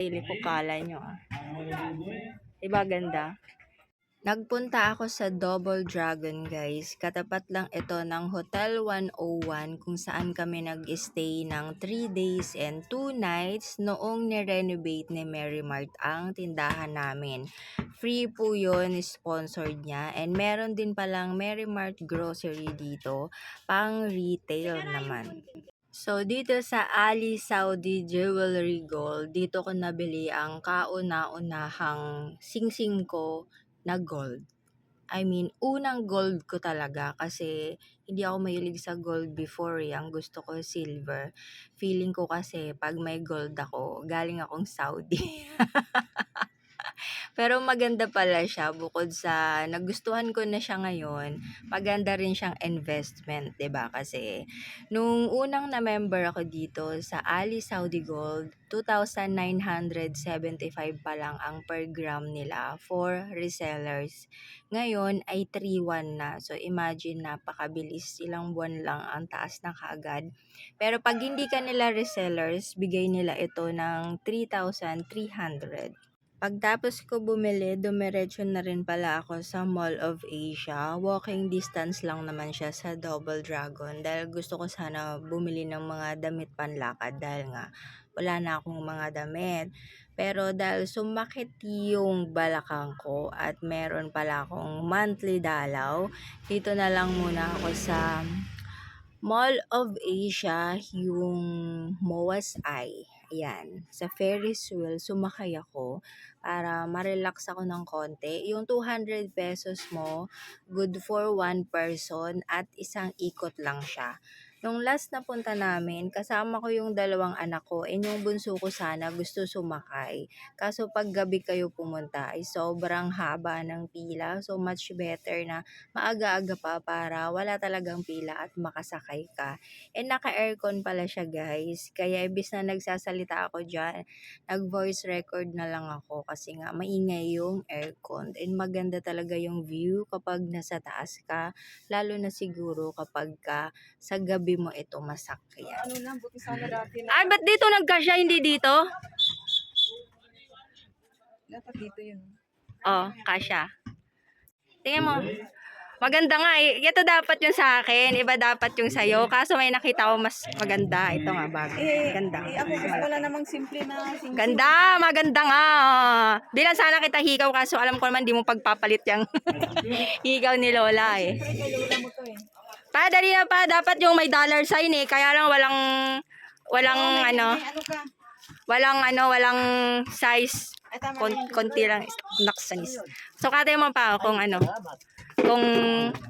Sarili ko kala nyo Diba ganda? Nagpunta ako sa Double Dragon guys. Katapat lang ito ng Hotel 101 kung saan kami nag-stay ng 3 days and 2 nights noong ni-renovate ni Mary Mart ang tindahan namin. Free po yun, sponsored niya. And meron din palang Mary Mart grocery dito, pang retail naman. So, dito sa Ali Saudi Jewelry Gold, dito ko nabili ang kauna-unahang singsing ko na gold. I mean, unang gold ko talaga kasi hindi ako mahilig sa gold before eh. Ang gusto ko silver. Feeling ko kasi pag may gold ako, galing akong Saudi. Pero maganda pala siya bukod sa nagustuhan ko na siya ngayon, maganda rin siyang investment, 'di ba? Kasi nung unang na-member ako dito sa Ali Saudi Gold, 2,975 pa lang ang per gram nila for resellers. Ngayon ay 3,1 na. So imagine napakabilis, ilang buwan lang ang taas na kaagad. Pero pag hindi ka nila resellers, bigay nila ito ng 3,300. Pagtapos ko bumili, dumiretso na rin pala ako sa Mall of Asia. Walking distance lang naman siya sa Double Dragon dahil gusto ko sana bumili ng mga damit panlakad dahil nga wala na akong mga damit. Pero dahil sumakit yung balakang ko at meron pala akong monthly dalaw, dito na lang muna ako sa Mall of Asia, yung Moa's Eye. Ayan, sa Ferris wheel, sumakay ako para ma-relax ako ng konti. Yung 200 pesos mo, good for one person at isang ikot lang siya. Nung last na punta namin, kasama ko yung dalawang anak ko and yung bunso ko sana gusto sumakay. Kaso pag gabi kayo pumunta ay sobrang haba ng pila. So much better na maaga-aga pa para wala talagang pila at makasakay ka. And naka-aircon pala siya guys. Kaya ibis na nagsasalita ako dyan, nag-voice record na lang ako kasi nga maingay yung aircon. And maganda talaga yung view kapag nasa taas ka. Lalo na siguro kapag ka sa gabi mo ito masakyan. Ano lang, buti sana dati na. Ah, ba't dito nagkasya, hindi dito? Dapat dito yun. Oh, kasya. Tingnan mo. Maganda nga eh. Ito dapat yung sa akin. Iba dapat yung sa'yo. Kaso may nakita ko mas maganda. Ito nga bagay. Ganda. Ako gusto wala namang simple na sing. Ganda! Maganda nga. Di lang sana kita higaw. Kaso alam ko naman di mo pagpapalit yung higaw ni Lola eh. Siyempre kay Lola mo to eh. Pa, dali na pa. Dapat yung may dollar sign eh. Kaya lang walang ano. Ano ka? Walang size. Ay tama na yun. Konti lang. Naksanis. So katay mo pa kung ano. Kung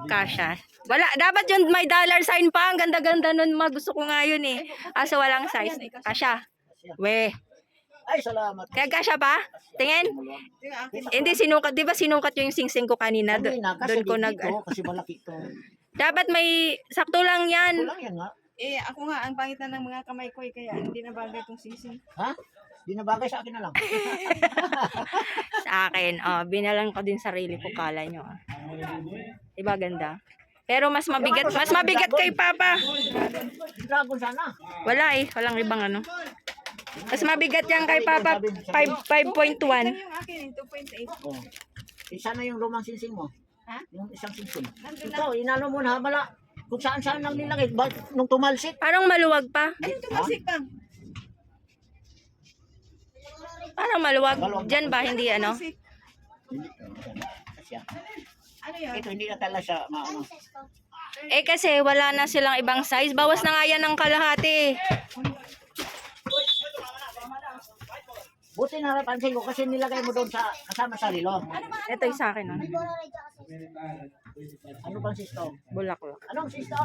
kasha. Wala, dapat yung may dollar sign pa. Ang ganda-ganda nun. Gusto ko nga yun eh. Kaso walang size. Kasha. We. Ay, salamat. Kaya kasha pa? Tingin. Yung akin. Hindi sinukat. Di ba sinukat yung singsing ko kanina? Kanina, kasi Doon ko dito, kasi malaki ito. Dapat may sakto lang yan. Kulang yan nga. Ako nga, ang pangit na ng mga kamay ko kaya hindi na bagay itong sising. Ha? Di na bagay sa akin na lang. Sa akin. Binalan ko din sarili ko. Kala nyo. Diba ganda? Pero mas mabigat kay Papa. Dragon sana. Wala eh. Walang ibang ano. Mas mabigat yan kay Papa. 5.1. Yung akin, 2.8. Oh. Isa na yung lumang sinsing mo. Ha? Yung isang sinsing. Nandun na. Ito, inano mo na, bala. Kung saan-saan lang nilagay. Nung tumalsik. Parang maluwag pa. Ayun, tumasik pa. Parang maluwag. Diyan ba? Hindi ano? Tumasik. Kasi, Ano yun? ito, hindi na talaga siya maano. Eh kasi wala na silang ibang size. Bawas na nga yan ng kalahati. Buti na napansin ko kasi nilagay mo doon sa kasama sa rilo. Ito yung sa akin. Oh. Ano bang sisto? Bulaklak. Anong sisto?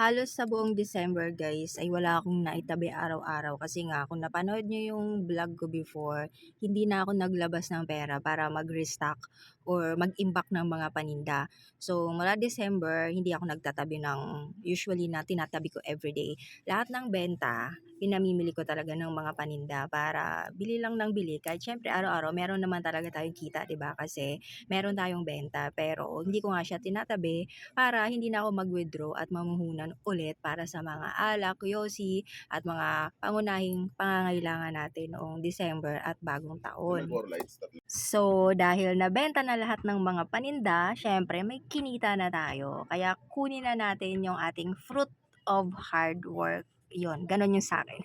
Halos sa buong December guys ay wala akong naitabi araw-araw kasi nga kung napanood nyo yung vlog ko before, hindi na ako naglabas ng pera para mag-restock or mag-imbak ng mga paninda. So, mula December, hindi ako nagtatabi ng usually na tinatabi ko everyday. Lahat ng benta, pinamimili ko talaga ng mga paninda para bili lang ng bili. Kahit syempre araw-araw, meron naman talaga tayong kita, 'di ba? Kasi meron tayong benta. Pero hindi ko nga siya tinatabi para hindi na ako mag-withdraw at mamuhunan ulit para sa mga alak, yosi, at mga pangunahing pangangailangan natin noong December at bagong taon. So, dahil nabenta na lahat ng mga paninda, syempre may kinita na tayo. Kaya kunin na natin yung ating fruit of hard work. Yun, ganun yung sa akin.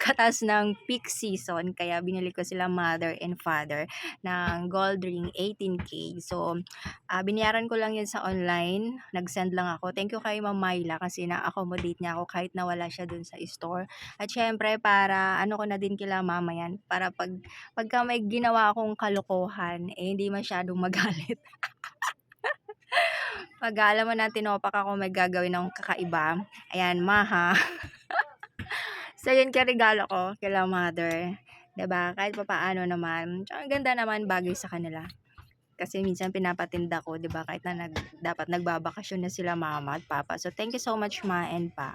Katas ng peak season, kaya binili ko sila mother and father ng gold ring 18K. So, binayaran ko lang yun sa online. Nag-send lang ako. Thank you kay Ma'am Myla kasi na-accommodate niya ako kahit nawala siya dun sa store. At syempre, para ano ko na din kila mama yan, para pagka may ginawa akong kalokohan, hindi masyadong magalit. Pag alam mo na tinopak ako may gagawin akong kakaiba, ayan, maha. So, yun regalo ko kila mother. 'Di ba? Kahit papaano naman. Tsaka ang ganda naman bagay sa kanila. Kasi minsan pinapatinda ko, 'di ba? Kahit na dapat nagbabakasyon na sila mama at papa. So, thank you so much ma and pa.